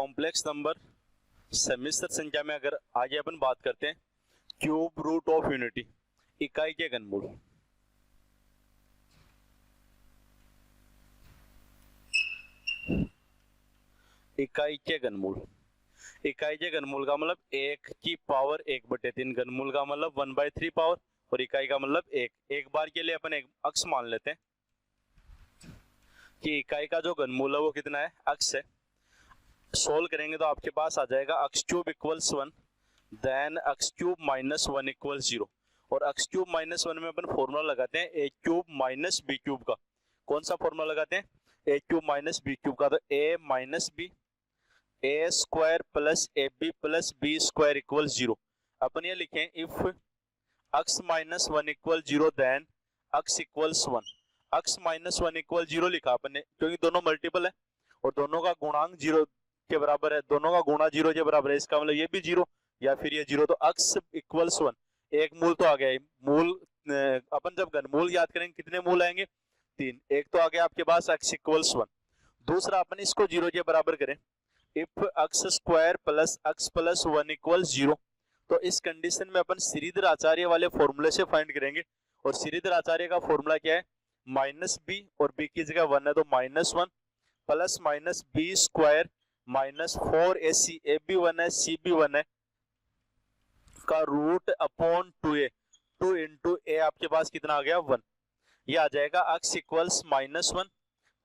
Complex number समिश्र संख्या में अगर आगे अपन बात करते हैं क्यूब रूट ऑफ यूनिटी, इकाई के घनमूल। इकाई के घनमूल, इकाई के घनमूल का मतलब 1 की पावर 1/3, घनमूल का मतलब 1/3 पावर, और इकाई का मतलब एक बार के लिए अपन एक अक्ष मान लेते हैं कि इकाई का जो घनमूल है वो कितना है, अक्ष है। सोल्व करेंगे तो आपके पास आ जाएगा अक्ष क्यूब इक्वल्स 1, देन अक्ष क्यूब माइनस 1 इक्वल्स 0, और अक्ष क्यूब माइनस 1 में अपन फॉर्मूला लगाते हैं A cube minus B cube का। कौन सा फॉर्मूला लगाते हैं, A cube minus B cube का। तो A minus B, A square plus A B plus B square equal 0। अपन ये लिखें if X minus 1 equal 0 then X equals 1। X minus 1 equal 0 लिखा अपन ने क्योंकि दोनों मल्टीपल है और दोनों का गुणांक 0 के बराबर है, दोनों का गुणा 0 के बराबर है, इसका मतलब ये भी 0 या फिर ये 0। तो अक्ष इक्वल्स 1, एक मूल तो आ गया। मूल अपन जब घनमूल याद करेंगे कितने मूल आएंगे, 3। एक तो आ गया आपके पास अक्ष इक्वल्स 1। दूसरा अपन इसको 0 के बराबर करें, इफ अक्ष स्क्वायर प्लस अक्ष प्लस 1 इक्वल्स 0। तो इस कंडीशन में अपन श्रीधर आचार्य वाले फॉर्मूले से फाइंड करेंगे, और श्रीधर आचार्य का फॉर्मूला क्या है, माइनस बी और बी की जगह 1 है तो -1 plus minus B square minus 4ac, A भी 1 है सी भी 1 है, का रूट अपॉन 2a, 2 इंटू ए आपके पास कितना आ गया 1। ये आ जाएगा अक्ष इक्वल्स -1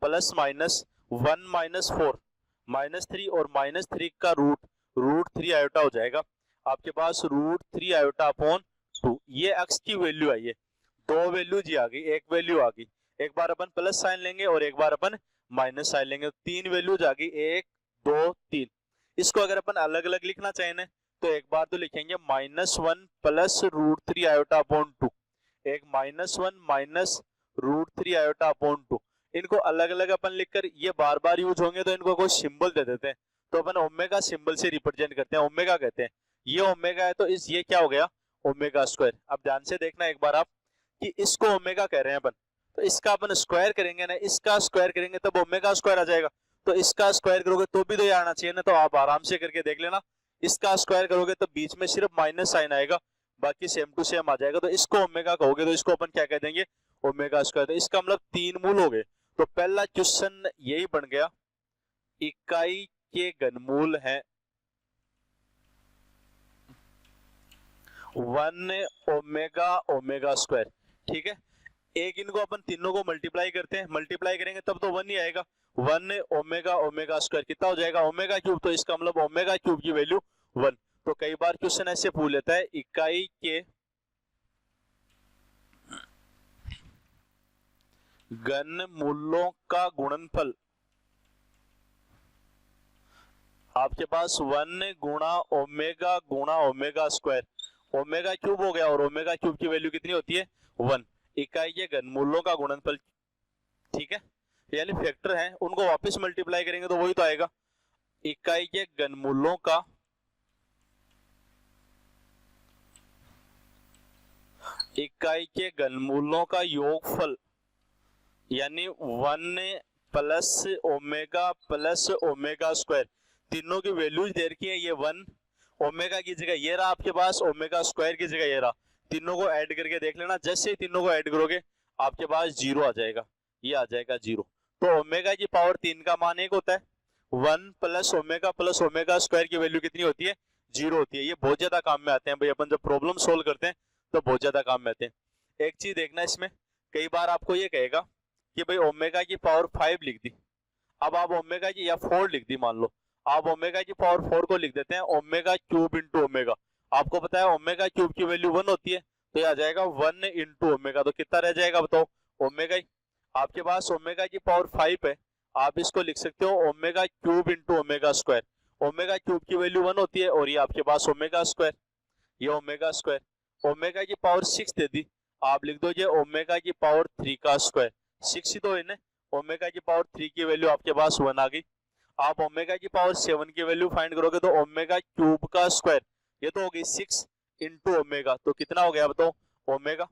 प्लस माइनस 1 माइनस 4 -3, और -3 का रूट 3 आयोटा हो जाएगा आपके पास, रूट 3 आयोटा अपॉन 2। ये अक्ष की वैल्यू आई है, दो वैल्यू जी आ गई, एक वैल्यू आ गई। एक बार अपन प्लस साइन लेंगे और एक बार अपन माइनस साइन लेंगे, 3 वैल्यूज आ गई, 1 2 3। इसको अगर अपन अलग अलग लिखना चाहें तो एक बार तो लिखेंगे -1 प्लस रूट 3 आयोटा अपॉन 2, एक -1 माइनस रूट 3 आयोटा अपॉन 2। इनको अलग अलग अपन लिखकर ये बार बार यूज होंगे तो इनको कोई सिंबल दे देते हैं, तो अपन ओमेगा सिंबल से रिप्रेजेंट करते हैं, ओमेगा कहते हैं। ये ओमेगा है तो ये क्या हो गया, ओमेगा स्क्वायर। अब ध्यान से देखना एक बार आप कि इसको ओमेगा कह रहे हैं अपन, तो इसका अपन स्क्वायर करेंगे ना, इसका स्क्वायर करेंगे तब ओमेगा स्क्वायर आ जाएगा। तो इसका स्क्वायर करोगे तो भी तो ये आना चाहिए ना, तो आप आराम से करके देख लेना। इसका स्क्वायर करोगे तो बीच में सिर्फ माइनस साइन आएगा, बाकी सेम टू सेम आ जाएगा। तो इसको ओमेगा कहोगे तो इसको अपन क्या कह देंगे, ओमेगा स्क्वायर। तो इसका मतलब 3 मूल हो गए। तो पहला क्वेश्चन यही बन गया, इकाई के घनमूल है 1 ओमेगा ओमेगा स्क्वायर, ठीक है। एक इनको अपन तीनों को मल्टीप्लाई करते हैं, मल्टीप्लाई करेंगे तब तो 1 ही आएगा। 1 ओमेगा ओमेगा स्क्वायर कितना हो जाएगा, ओमेगा क्यूब। तो इसका मतलब ओमेगा क्यूब की वैल्यू 1। तो कई बार क्वेश्चन ऐसे पूछ लेता है, इकाई के घनमूलों का गुणनफल आपके पास 1 गुणा ओमेगा स्क्वायर, ओमेगा क्यूब हो गया, और ओमेगा क्यूब की वैल्यू कितनी होती है 1। इकाई के घनमूलों का गुणनफल, ठीक है, यानी फैक्टर है, उनको वापस मल्टीप्लाई करेंगे तो वही तो आएगा। इकाई के घनमूलों का योगफल यानी 1 प्लस ओमेगा स्क्वायर, तीनों की वैल्यूज दे रखी है। ये 1 ओमेगा की जगह ये रहा आपके पास, ओमेगा स्क्वायर की जगह ये रहा। तीनों को ऐड करके देख लेना, जैसे ही तीनों को ऐड करोगे आपके पास 0 आ जाएगा, ये आ जाएगा 0। तो ओमेगा की पावर 3 का मान 1 होता है, 1 प्लस ओमेगा स्क्वायर की वैल्यू कितनी होती है, 0 होती है। ये बहुत ज्यादा काम में आते हैं भाई, अपन जब प्रॉब्लम सोल्व करते हैं तो बहुत ज्यादा काम में आते हैं। एक चीज देखना इसमें, कई बार आपको ये कहेगा कि भाई ओमेगा की पावर 5 लिख दी, अब आप ओमेगा की या 4 लिख दी, मान लो आप ओमेगा की पावर 4 को लिख देते हैं ओमेगा क्यूब इंटू ओमेगा। आपको पता है ओमेगा क्यूब की वैल्यू 1 होती है, तो ये आ जाएगा 1 इंटू ओमेगा। तो कितना रह जाएगा बताओ, ओमेगा ही। आपके पास ओमेगा की पावर 5 है, आप इसको लिख सकते हो omega cube into omega square. Omega cube की वैल्यू 1 होती है, और ये आपके पास ओमेगा स्क्वायर, ये ओमेगा स्क्वायर। ओमेगा की पावर 6 दे दी, आप लिख दो ये ओमेगा की पावर 3 का स्क्वायर। 6 ही तो है ना, ओमेगा की पावर 3 की वैल्यू आपके पास 1 आ गई। आप ओमेगा की पावर 7 की वैल्यू फाइंड करोगे तो ओमेगा क्यूब का स्क्वायर, ये तो हो गई 6 इंटू ओमेगा, तो कितना हो गया बताओ ओमेगा।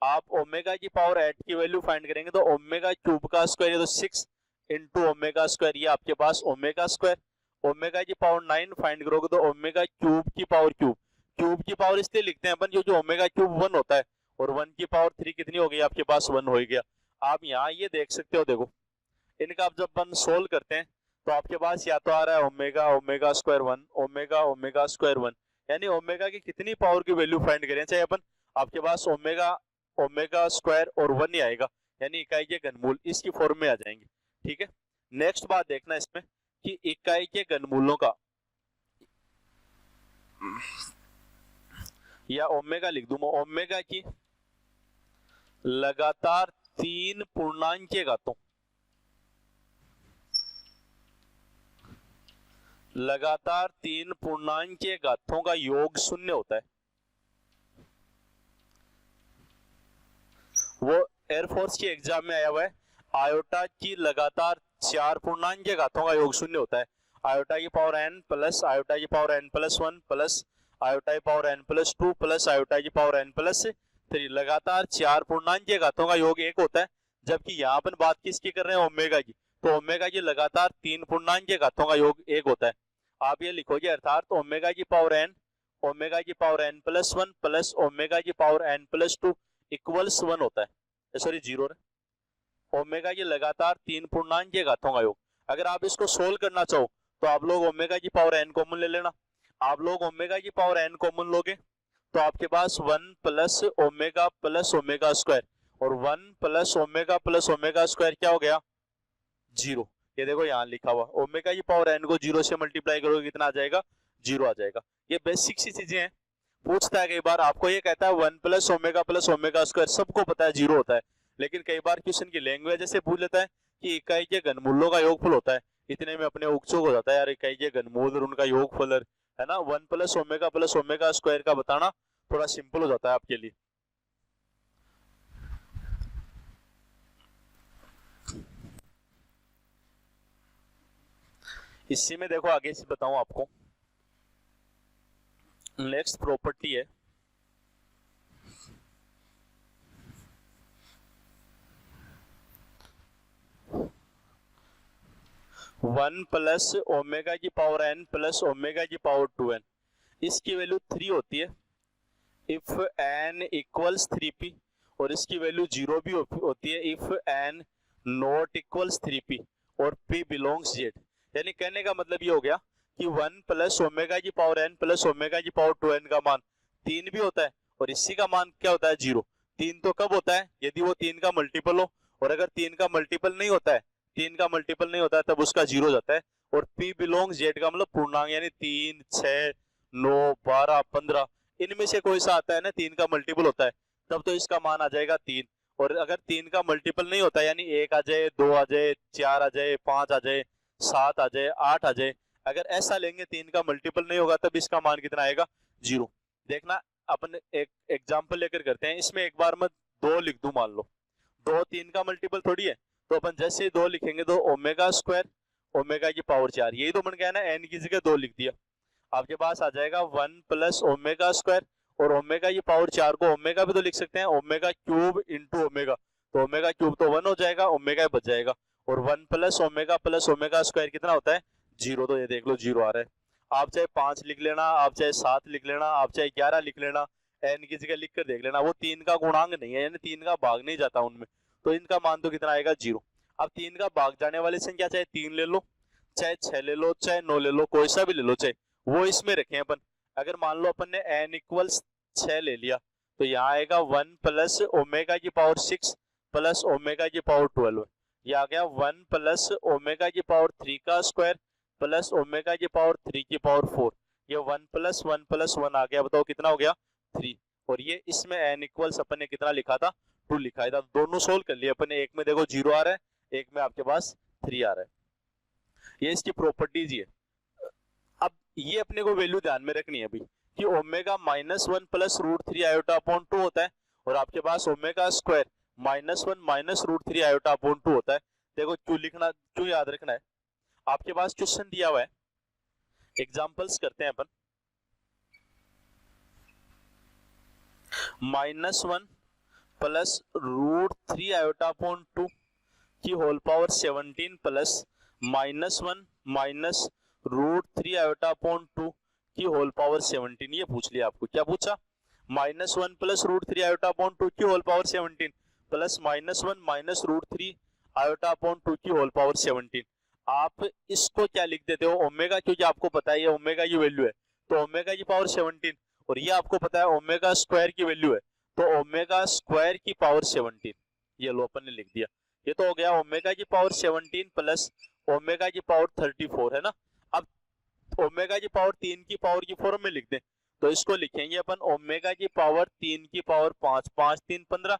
आप ओमेगा की पावर 8 की वैल्यू फाइंड करेंगे तो ओमेगा क्यूब का स्क्वायर, ये तो 6 इंटू ओमेगा स्क्वायर, ये आपके पास ओमेगा स्क्वायर। ओमेगा की पावर 9 फाइंड करोगे तो ओमेगा क्यूब की पावर क्यूब की पावर इसलिए लिखते हैं अपन, जो ओमेगा क्यूब 1 होता है और 1 की पावर 3 कितनी हो गई आपके पास, 1 हो गया। आप यहाँ ये देख सकते हो, देखो इनका आप जब अपन सोल्व करते हैं तो आपके पास या तो आ रहा है omega omega square 1, omega omega square 1, यानी ओमेगा की कितनी पावर की वैल्यू फाइंड करें चाहे अपन, आपके पास ओमेगा ओमेगा स्क्वायर और 1 ही आएगा, यानी इकाई के घनमूल इसकी फॉर्म में आ जाएंगे। ठीक है, नेक्स्ट बात देखना इसमें कि इकाई के घनमूलों का, या ओमेगा लिख दूं, ओमेगा की लगातार 3 पूर्णांकीय घातों, लगातार 3 पूर्णांकीय घातों का योग 0 होता है। वो एयरफोर्स की एग्जाम में आया हुआ है, आयोटा की लगातार 4 पूर्णांकीय घातों का योग 0 होता है। आयोटा की पावर n प्लस आयोटा की power n plus 1 plus iota की power n plus 2 plus iota की पावर n प्लस 3, लगातार 4 पूर्णांकीय घातों का योग 1 होता है। जबकि यहाँ अपन बात किसकी कर रहे हैं, ओमेगा की, तो ओमेगा की लगातार 3 पूर्णांकीय घातों का योग 1 होता है। आप ये लिखोगे अर्थात ओमेगा की पावर n, ओमेगा की power n plus 1 plus omega की पावर n प्लस 2 इक्वल्स 1 होता है, सॉरी 0 है। ओमेगा की लगातार 3 पूर्णांकीय घातों का योग, अगर आप इसको सोल्व करना चाहो तो आप लोग ओमेगा की पावर n कॉमन ले लेना। आप लोग ओमेगा की पावर n कॉमन लोगे तो आपके पास 1 प्लस ओमेगा स्क्वायर, और 1 प्लस ओमेगा स्क्वायर क्या हो गया, 0। ये देखो यहाँ लिखा हुआ, ओमेगा की पावर n को 0 से मल्टीप्लाई करोगे कितना आ जाएगा, 0 आ जाएगा। ये बेसिक सी चीजें हैं, पूछता है कई बार, आपको ये कहता है 1 प्लस ओमेगा स्क्वायर, सबको पता है 0 होता है, लेकिन कई बार क्वेश्चन की लैंग्वेज ऐसे पूछ लेता है कि इकाई के घनमूलों का योगफल होता है, इतने में अपने उकचुक हो जाता है यार, इकाई के घनमूल और उनका योगफल है ना, 1 प्लस ओमेगा स्क्वायर का बताना थोड़ा सिंपल हो जाता है आपके लिए। इसी में देखो आगे से बताऊं आपको, नेक्स्ट प्रॉपर्टी है 1 प्लस ओमेगा की पावर n प्लस ओमेगा की पावर 2n, इसकी वैल्यू 3 होती है इफ n इक्वल्स 3p, और इसकी वैल्यू 0 भी होती है if n not equals 3p और p बिलोंग्स z। यानी कहने का मतलब ये हो गया कि 1 प्लस ओमेगा की पावर n प्लस ओमेगा की पावर 2n का मान 3 भी होता है और इसी का मान क्या होता है, 0। 3 तो कब होता है, यदि वो 3 का मल्टीपल हो, और अगर 3 का मल्टीपल नहीं होता है, 3 का मल्टीपल नहीं होता है तब उसका 0 हो जाता है। और p बिलोंग्स z का मतलब पूर्णांक, यानी 3, 6, 9, 12, 15 इनमें से कोई सा आता है ना 3 का मल्टीपल होता है, तब तो इसका मान आ जाएगा 3। और अगर 3 का मल्टीपल नहीं होता, यानी 1 आ जाए, 2 आ जाए, 4 आ जाए, 5 आ जाए, 7 आ जाए, 8 आ जाए, अगर ऐसा लेंगे 3 का मल्टीपल नहीं होगा तब इसका मान कितना आएगा, 0। देखना अपन एक एग्जांपल लेकर करते हैं, इसमें एक बार मैं 2 लिख दूं, मान लो 2 3 का मल्टीपल थोड़ी है, तो अपन जैसे ही 2 लिखेंगे तो ओमेगा स्क्वायर ओमेगा की पावर 4, यही तो बन गया ना, n की जगह 2 लिख दिया, आपके पास आ जाएगा 1 प्लस ओमेगा स्क्वायर, और ओमेगा की पावर 4 को ओमेगा भी तो लिख सकते हैं, ओमेगा क्यूब इंटू ओमेगा, तो ओमेगा क्यूब तो 1 हो जाएगा, ओमेगा बच जाएगा, और 1 प्लस ओमेगा स्क्वायर कितना होता है, 0। तो ये देख लो 0 आ रहा है। आप चाहे 5 लिख लेना, आप चाहे 7 लिख लेना, आप चाहे 11 लिख लेना, n की जगह लिख कर देख लेना, वो 3 का गुणांक नहीं है, यानी 3 का भाग नहीं जाता उनमें, तो इनका मान तो कितना आएगा, 0। अब 3 का भाग जाने वाली संख्या चाहे 3 ले लो, चाहे 6 ले लो, चाहे 9 ले लो, कोई सा भी ले लो, चाहे वो इसमें रखें अपन। अगर मान लो अपन ने n इक्वल्स 6 ले लिया तो यहाँ आएगा 1 प्लस ओमेगा की पावर 6 प्लस ओमेगा की पावर 12, ये आ गया 1 प्लस ओमेगा की पावर 3 का स्क्वायर प्लस ओमेगा की पावर 3 की पावर 4, ये 1 प्लस 1 आ गया, बताओ कितना हो गया, 3। और ये इसमें n इक्वल्स अपन ने कितना लिखा था, 2 लिखा था, दोनों सोल्व कर लिए अपन ने, एक में देखो 0 आ रहा है, एक में आपके पास 3 आ रहा है। ये इसकी प्रॉपर्टीज है। अब ये अपने को वैल्यू ध्यान में रखनी है अभी कि ओमेगा -1 प्लस √3 आयोटा अपॉन 2 होता है, और आपके पास omega square -1 minus √3 iota upon 2 होता है। देखो क्यों लिखना, क्यों याद रखना है, आपके पास क्वेश्चन दिया हुआ है, एग्जांपल्स करते हैं अपन। -1 प्लस √3 आयोटा अपॉन 2 की whole power 17 plus -1 minus √3 iota upon 2 की होल पावर 17, ये पूछ लिया आपको। क्या पूछा? -1 प्लस √3 आयोटा अपॉन 2 की whole power 17 plus -1 minus √3 iota upon 2 की होल पावर 17। आप इसको क्या लिख देते हो? ओमेगा, क्योंकि आपको पता है ये ओमेगा की वैल्यू है, तो ओमेगा की पावर 17, और ये आपको पता है ओमेगा स्क्वायर की वैल्यू है, तो ओमेगा स्क्वायर की पावर 17, ये लो अपन ने लिख दिया। ये तो हो गया ओमेगा की पावर 17 प्लस ओमेगा की पावर 34, है ना। अब ओमेगा की पावर 3 की पावर की फॉर्म में लिख दें, तो इसको लिखेंगे अपन ओमेगा की पावर 3 की पावर 5, 5 3 15,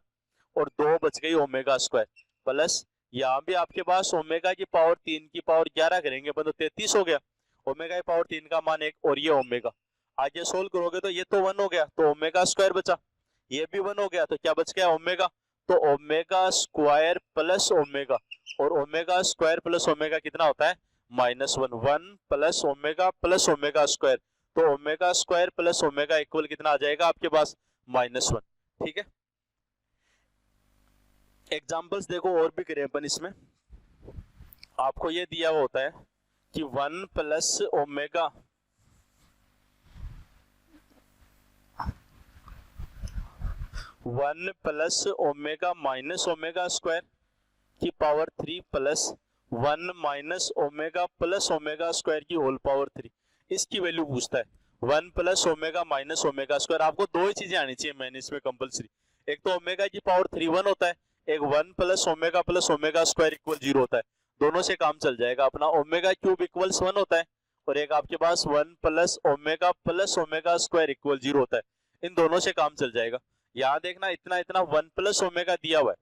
और 2 बच गई ओमेगा स्क्वायर, प्लस यहाँ भी आपके पास ओमेगा की पावर 3 की पावर 11 करेंगे अपन तो 33 हो गया। ओमेगा की पावर 3 का मान 1, और ये ओमेगा आगे सोल्व करोगे तो ये तो 1 हो गया, तो ओमेगा स्क्वायर बचा, ये भी 1 हो गया, तो क्या बच गया? ओमेगा। तो ओमेगा स्क्वायर प्लस ओमेगा, और ओमेगा स्क्वायर प्लस ओमेगा कितना होता है? -1, 1 प्लस ओमेगा स्क्वायर, तो omega square plus omega equal कितना आ जाएगा आपके पास? -1। ठीक है, एग्जांपल्स देखो और भी करें अपन इसमें। आपको ये दिया हुआ होता है कि 1 plus omega minus omega square की power 3 plus 1 minus omega plus omega square की होल पावर 3, इसकी वैल्यू पूछता है। 1 plus omega minus omega square, आपको दो ही चीजें आनी चाहिए मैंने इसमें कंपलसरी, एक तो ओमेगा की पावर 3 1 होता है, एक 1 प्लस ओमेगा स्क्वायर इक्वल 0 होता है, दोनों से काम चल जाएगा अपना। ओमेगा क्यूब इक्वल्स 1 होता है, और एक आपके पास 1 प्लस ओमेगा स्क्वायर इक्वल 0 होता है, इन दोनों से काम चल जाएगा। यहाँ देखना इतना इतना 1 प्लस ओमेगा दिया हुआ है,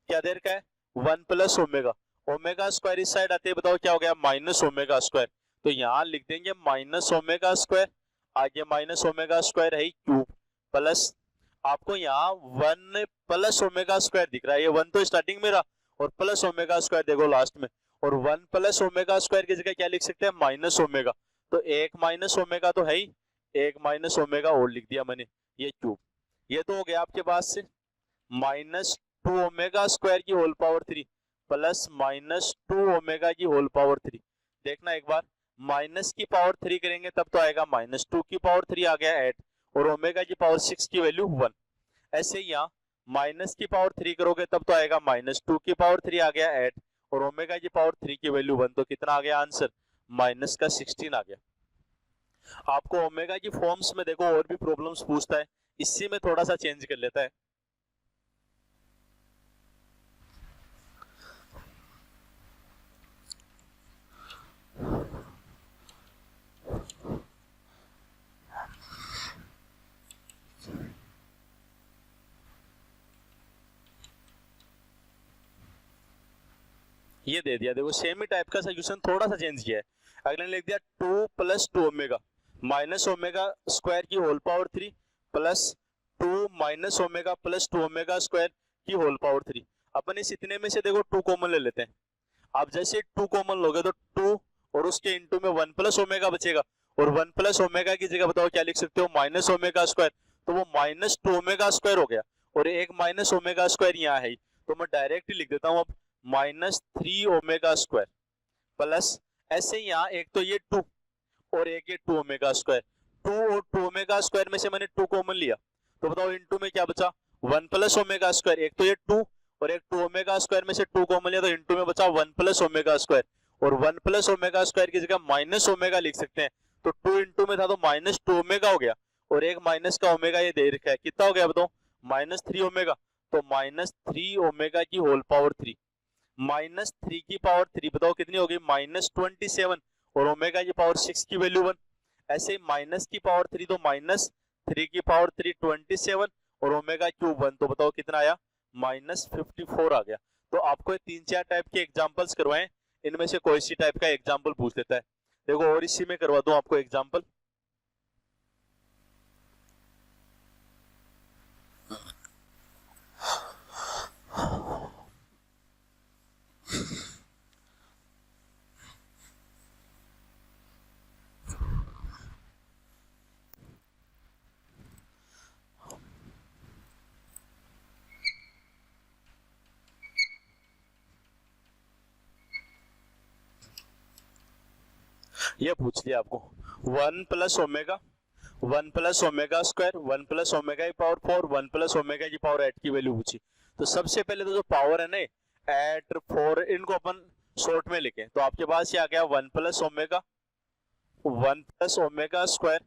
क्या देर का है? 1 प्लस ओमेगा, ओमेगा स्क्वायर इस साइड आते बताओ क्या हो गया? माइनस ओमेगा स्क्वायर, तो यहाँ लिख देंगे माइनस ओमेगा स्क्वायर, आगे माइनस ओमेगा स्क्वायर है क्यूब, प्लस आपको यहाँ 1 प्लस ओमेगा स्क्वायर दिख रहा है, ये 1 तो स्टार्टिंग में रहा, और प्लस ओमेगा स्क्वायर देखो लास्ट में, और 1 प्लस ओमेगा स्क्वायर की जगह क्या लिख सकते हैं? माइनस ओमेगा, तो एक माइनस ओमेगा तो है ही, एक माइनस ओमेगा और लिख दिया मैंने, ये क्यूब। ये तो हो गया आपके पास से -2 ओमेगा स्क्वायर की होल पावर 3 प्लस -2 ओमेगा की होल पावर 3। देखना एक बार, माइनस की पावर 3 करेंगे तब तो आएगा -2 की पावर 3 आ गया 8, और ओमेगा की पावर 6 की वैल्यू 1। ऐसे ही यहाँ माइनस की पावर 3 करोगे तब तो आएगा -2 की पावर 3 आ गया 8, और ओमेगा की पावर 3 की वैल्यू 1, तो कितना आ गया आंसर? माइनस का 16 आ गया। आपको ओमेगा की फॉर्म्स में देखो और भी प्रॉब्लम्स पूछता है, इसी में थोड़ा सा चेंज कर लेता है। ये दे दिया, देखो सेम ही टाइप का सॉल्यूशन, थोड़ा सा चेंज किया है। अगले ने लिख दिया 2 plus 2 omega minus omega square की whole power 3 plus 2 minus omega plus 2 omega square की होल पावर 3। अपन इस इतने में से देखो 2 कॉमन ले लेते हैं। आप जैसे 2 कॉमन लोगे तो 2 और उसके इंटू में 1 प्लस ओमेगा बचेगा, और 1 प्लस ओमेगा की जगह बताओ क्या लिख सकते हो? माइनस ओमेगा स्क्वायर, तो वो -2 ओमेगा स्क्वायर हो गया, और एक माइनस ओमेगा स्क्वायर यहाँ है, तो मैं डायरेक्ट लिख देता हूँ अब -3 ओमेगा स्क्वायर प्लस, ऐसे यहाँ एक तो ये 2 और एक ये 2 ओमेगा स्क्वायर, 2 और 2 ओमेगा स्क्वायर में से मैंने 2 कॉमन लिया, तो बताओ इनटू में क्या बचा? 1 प्लस ओमेगा स्क्वायर, एक तो ये 2 और एक 2 ओमेगा स्क्वायर में से 2 कॉमन लिया, तो इनटू में बचा 1 प्लस ओमेगा स्क्वायर, और 1 प्लस ओमेगा स्क्वायर की जगह माइनस ओमेगा लिख सकते हैं, तो 2 इंटू में था तो -2 ओमेगा हो गया, और एक माइनस का ओमेगा ये दे रखा है, कितना हो गया बताओ? -3 ओमेगा, तो -3 ओमेगा की होल पावर 3, -3 की पावर 3 बताओ कितनी होगी? -27, और ओमेगा की पावर 6 की वैल्यू 1। ऐसे माइनस की पावर 3 तो -3 की पावर 3 27, और ओमेगा क्यूब 1, तो बताओ कितना आया? -54 आ गया। तो आपको 3-4 टाइप के एग्जांपल्स करवाएं, इनमें से कोई सी टाइप का एग्जांपल पूछ लेता है। देखो और इसी में करवा दूं आपको एग्जांपल। ये पूछ लिया आपको 1 plus omega 1 plus omega square 1 plus omega की पावर 4 1 प्लस ओमेगा की पावर 8 की वैल्यू पूछी। तो सबसे पहले तो जो पावर है ना 8 4 इनको अपन शॉर्ट में लिखें, तो आपके पास ये आ गया 1 प्लस ओमेगा स्क्वायर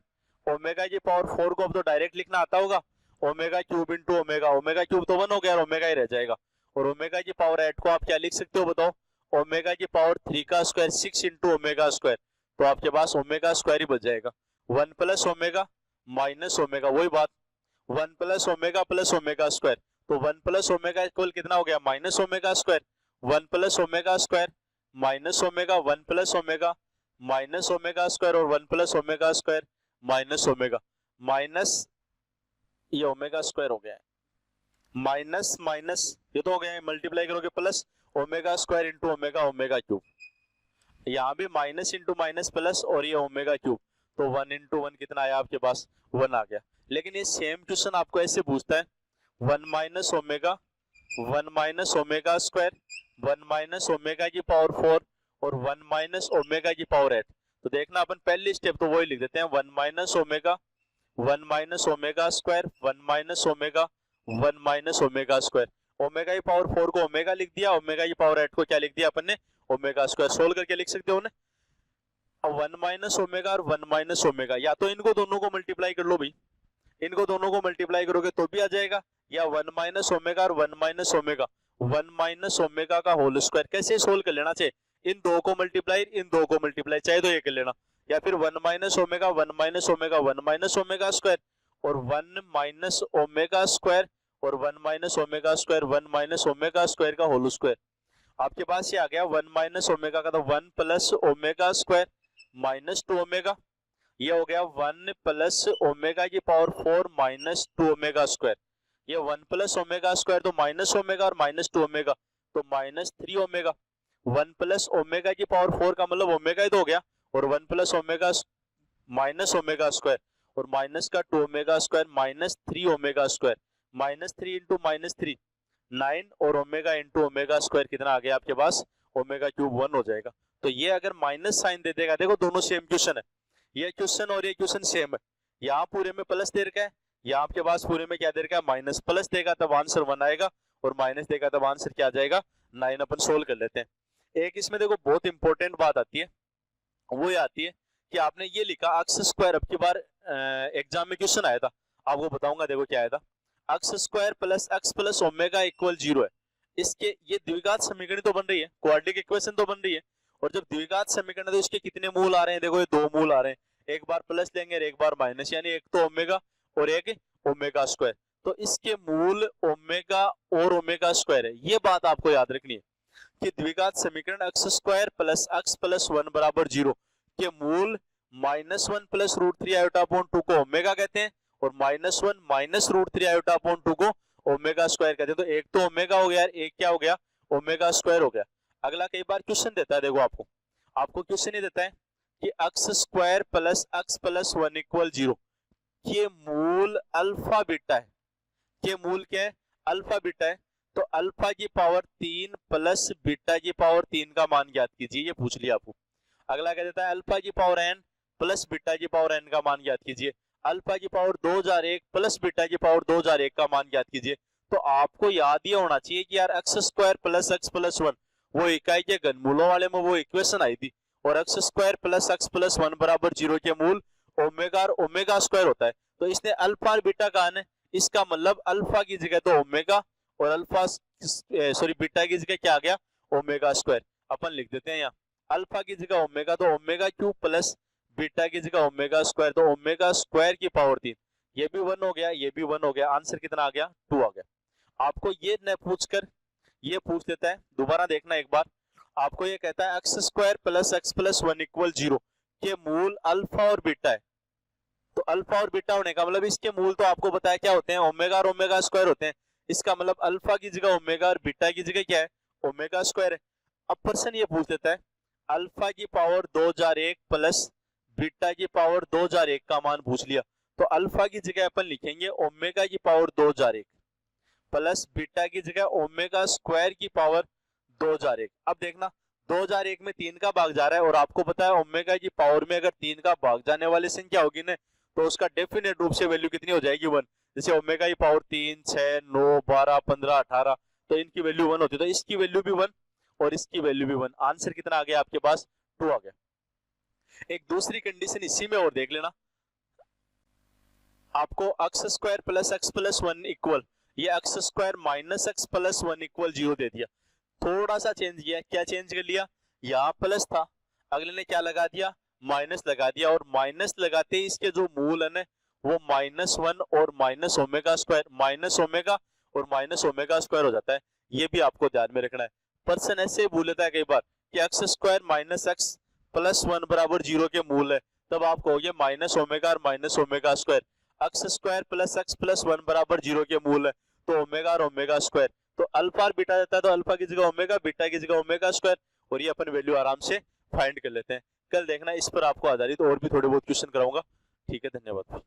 ओमेगा की पावर 4 को अब तो डायरेक्ट लिखना आता होगा, omega cube into omega, omega cube तो 1 हो गया और ओमेगा ही रह जाएगा। और ओमेगा की पावर 8 को आप क्या लिख सकते हो बताओ, ओमेगा की पावर 3 का स्क्वायर 6 इंटू ओमेगा स्क्वायर, तो आपके पास ओमेगा स्क्वायर ही बच जाएगा। 1 प्लस ओमेगा माइनस ओमेगा, वही बात 1 प्लस ओमेगा स्क्वायर, तो 1 प्लस ओमेगा इक्वल कितना हो गया minus omega square, 1 plus omega square minus omega 1 plus omega minus omega square और 1 plus omega square minus omega minus ये ओमेगा स्क्वायर हो गया है, माइनस माइनस ये तो हो गया है, मल्टीप्लाई करोगे plus omega square into omega omega cube, यहाँ भी माइनस इंटू माइनस प्लस और ये ओमेगा क्यूब, तो 1 इंटू 1 कितना आया आपके पास 1 आ गया। लेकिन ये सेम क्वेश्चन आपको ऐसे पूछता है 1 minus omega square 1 minus omega की पावर 4 और 1 माइनस ओमेगा की पावर 8, तो देखना अपन पहली स्टेप तो वही लिख देते हैं 1 minus omega square 1 minus omega square, omega की पावर 4 को ओमेगा लिख दिया, ओमेगा की पावर 8 को क्या लिख दिया अपन ने ओमेगा स्क्वायर, सोल्व करके लिख सकते हो ना 1 माइनस ओमेगा और 1 माइनस ओमेगा, या तो इनको दोनों को मल्टीप्लाई कर लो भाई, इनको दोनों को मल्टीप्लाई करोगे तो भी आ जाएगा, या 1 माइनस ओमेगा और 1 माइनस ओमेगा का होल स्क्वायर, कैसे सोल्व कर लेना चाहिए, इन दो को मल्टीप्लाई चाहे तो ये कर लेना, या फिर 1 minus omega 1 minus omega square और 1 माइनस ओमेगा स्क्वायर और 1 माइनस ओमेगा स्क्वायर का होल स्क्वायर, आपके पास ये आ गया 1 माइनस ओमेगा का, तो 1 plus omega square minus 2 omega, ये हो गया 1 प्लस ओमेगा की पावर 4 माइनस 2 ओमेगा स्क्वायर, ये 1 प्लस ओमेगा स्क्वायर तो माइनस ओमेगा और माइनस 2 ओमेगा तो माइनस 3 ओमेगा, 1 प्लस ओमेगा की पावर 4 का मतलब ओमेगा ही तो हो गया, और 1 plus omega minus omega square और माइनस का 2 omega square minus 3 omega square, minus 3 into minus 3 9 और ओमेगा इंटू ओमेगा स्क्वायर कितना आ गया आपके पास ओमेगा क्यूब 1 हो जाएगा। तो ये अगर माइनस साइन दे देगा, देखो दोनों सेम क्वेश्चन है, ये क्वेश्चन और ये क्वेश्चन सेम है, यहाँ पूरे में प्लस दे रखा है, यहाँ आपके पास पूरे में क्या दे रखा है माइनस, प्लस देगा तब आंसर 1 आएगा और माइनस देगा तब आंसर क्या आ जाएगा 9, अपन सोल्व कर लेते हैं। एक इसमें देखो बहुत इंपॉर्टेंट बात आती है, वो ये आती है कि आपने ये लिखा अक्स स्क्वायर, अब की बार एग्जाम में क्वेश्चन आया था, आपको बताऊंगा देखो क्या आया था, X square plus X plus omega equal 0 है, इसके ये द्विघात समीकरण तो बन रही है, क्वाड्रेटिक इक्वेशन तो बन रही है, और जब द्विघात समीकरण है तो इसके कितने मूल आ रहे हैं, देखो ये 2 मूल आ रहे हैं, एक बार प्लस लेंगे और एक बार माइनस, यानी एक तो ओमेगा और एक ओमेगा स्क्वायर, तो इसके मूल ओमेगा और ओमेगा स्क्वायर है, ये बात आपको याद रखनी है कि द्विघात समीकरण x square plus X plus 1 बराबर 0 के मूल -1 प्लस √3 आयोटा अपॉन 2 को ओमेगा कहते हैं और -1 माइनस √3 आयोटा अपॉन 2 को ओमेगा स्क्वायर कहते हैं, तो एक तो ओमेगा हो गया, एक क्या हो गया ओमेगा स्क्वायर हो गया। अगला कई बार क्वेश्चन देता है, देखो आपको क्वेश्चन ये देता है कि x square plus X plus 1 equal 0 के मूल अल्फा बीटा है, के मूल क्या है अल्फा बीटा है, तो अल्फा की पावर 3 प्लस बीटा की पावर 3 का मान ज्ञात कीजिए, ये पूछ लिया आपको। अगला क्या देता है अल्फा की पावर n प्लस बीटा की पावर n का मान ज्ञात कीजिए, अल्फा की पावर 2001 प्लस बीटा की पावर 2001 का मान ज्ञात कीजिए। तो आपको याद ये होना चाहिए कि यार x square plus X plus 1 वो इकाई के घनमूलों वाले में वो इक्वेशन आई थी, और x square plus X plus 1 बराबर 0 के मूल ओमेगा और ओमेगा स्क्वायर होता है, तो इसने अल्फा और बीटा कहा है, इसका मतलब अल्फा की जगह तो ओमेगा और अल्फा सॉरी बीटा की जगह क्या आ गया ओमेगा स्क्वायर, अपन लिख देते हैं यहाँ अल्फा की जगह ओमेगा तो ओमेगा क्यूब प्लस बीटा की जगह ओमेगा स्क्वायर तो ओमेगा स्क्वायर की पावर 3, ये भी 1 हो गया, ये भी 1 हो गया, आंसर कितना आ गया 2 आ गया। आपको ये न पूछकर ये पूछ देता है, दोबारा देखना एक बार, आपको ये कहता है x square plus X plus 1 equal 0 के मूल अल्फा और बीटा है, तो अल्फा और बीटा होने का मतलब इसके मूल तो आपको बताया क्या होते हैं ओमेगा और ओमेगा स्क्वायर होते हैं, इसका मतलब अल्फा की जगह ओमेगा और बीटा की जगह क्या है ओमेगा स्क्वायर है। अब पर्सन ये पूछ देता है अल्फा की पावर 2001 प्लस बीटा की पावर 2001 का मान पूछ लिया, तो अल्फा की जगह अपन लिखेंगे ओमेगा की पावर 2001 प्लस बीटा की जगह ओमेगा स्क्वायर की पावर 2001। अब देखना 2001 में 3 का भाग जा रहा है और आपको पता है ओमेगा की पावर में अगर 3 का भाग जाने वाली संख्या होगी ना तो उसका डेफिनेट रूप से वैल्यू कितनी हो जाएगी 1। जैसे ओमेगा की पावर 3, 6, 9, 12, 15, 18 तो इनकी वैल्यू 1 होती है, तो इसकी वैल्यू भी 1 और इसकी वैल्यू भी 1। आंसर कितना आ गया आपके पास? 2 आ गया। एक दूसरी कंडीशन इसी में और देख लेना, आपको X square plus X plus 1 equal, ये X square minus X plus 1 equal 0 दे दिया। थोड़ा सा चेंज किया, क्या चेंज कर लिया, यहाँ प्लस था, अगले ने क्या लगा दिया, माइनस लगा दिया, और माइनस लगाते ही इसके जो मूल है ना वो -1 और minus omega square, minus omega और माइनस ओमेगा स्क्वायर हो जाता है। ये भी आपको ध्यान में रखना है। पर्सन ऐसे भूल लेता है कई बार कि x square minus X plus 1 बराबर 0 के मूल है, तब आप कहोगे माइनस ओमेगा और minus omega square. X square plus X plus 1 बराबर 0 के मूल है तो ओमेगा और ओमेगा स्क्वायर, तो अल्फा और बीटा देता है तो अल्फा की जगह ओमेगा, बीटा की जगह ओमेगा स्क्वायर, और ये अपन वैल्यू आराम से फाइंड कर लेते हैं। कल देखना इस पर आपको आधारित और भी थोड़े बहुत क्वेश्चन कराऊंगा। ठीक है, धन्यवाद।